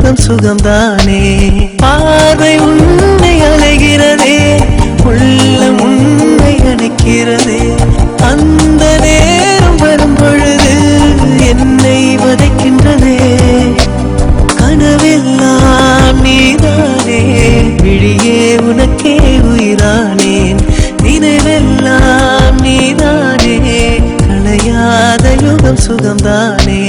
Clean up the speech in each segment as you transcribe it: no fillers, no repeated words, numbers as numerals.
யுகம் சுகம்தானே. பார்வை உன்னை அலைகிறதே, உள்ளம் உன்னை அணைக்கிறதே. அந்த நேரம் வரும் பொழுது என்னை வதைக்கின்றதே. கனவெல்லாம் நீதானே, விழியே உனக்கே உயிரானேன். நினைவெல்லாம் நீதானே, களையாத யுகம் சுகம்தானே.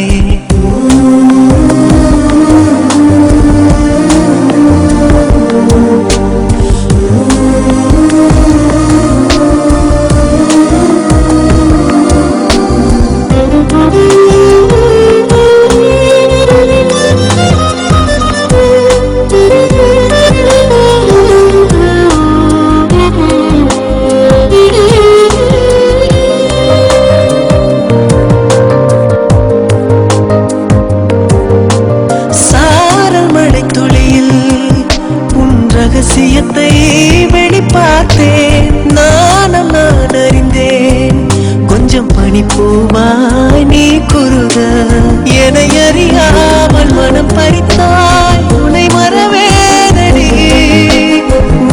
ரகசியத்தை வெளிப்பார்த்தேன், நானும் நான் அறிந்தேன். கொஞ்சம் பனிப்பூவாய் நீ குறுக, என்னை அறியாமல் மனம் பறித்தாய். உன்னை மறவேதடி,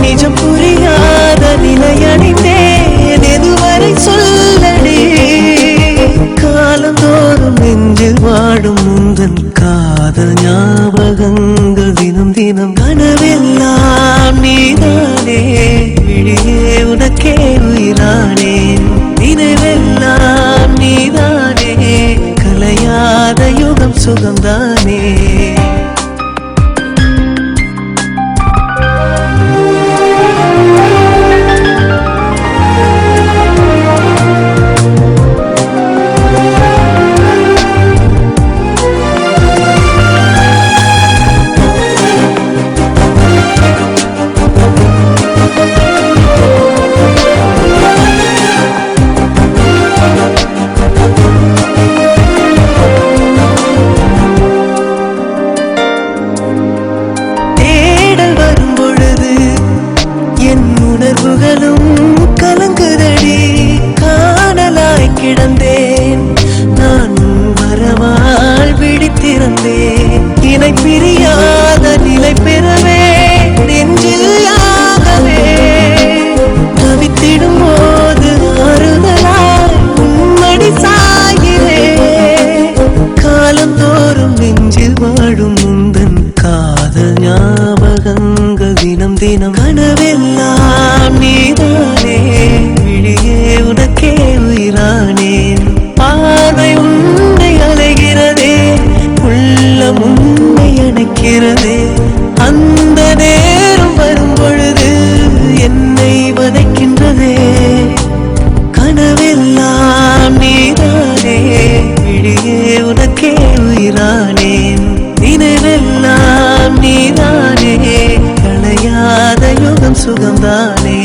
நிஜம் புரியாத நிலை அடைந்தேன். எதுவரை சொல்லடி, காலந்தோறும் நெஞ்சில் வாடும் முந்தன் காதல் ஞாபகங்கள் தினம் தினம். கனவெல்லாம் நீதானே, விழியே உனக்கே உயிரானேன். நினைவெல்லாம் நீதானே, கலையாத யுகம் சுகம்தானே. உணர்வுகளும் கலங்குதடி, காணலாய் கிடந்தேன் நான். வரவால் விழித்திருந்தேன், இணை பிரியாத நிலை பெறவே நெஞ்சில்லாகவே. தவித்திடும் போது ஆறுதலாய் உன்மடி சாயிலே. காலந்தோறும் நெஞ்சில் வாழும் முந்தன் காதல் ஞாபகங்கள் தினம் தினம். கனவெல்லாம் நீதானே, விழியே உனக்கே உயிரானேன். பார்வை உன்னை அலைகிறதே, உள்ளம் உன்னை அணைக்கிறதே. அந்த நேரம் வரும் பொழுது என்னை வதைக்கின்றதே. கனவெல்லாம் நீதானே, விழியே உனக்கே உயிரானேன். நினைவெல்லாம் நீதானே, களையாத யுகம் சுகம்தானே.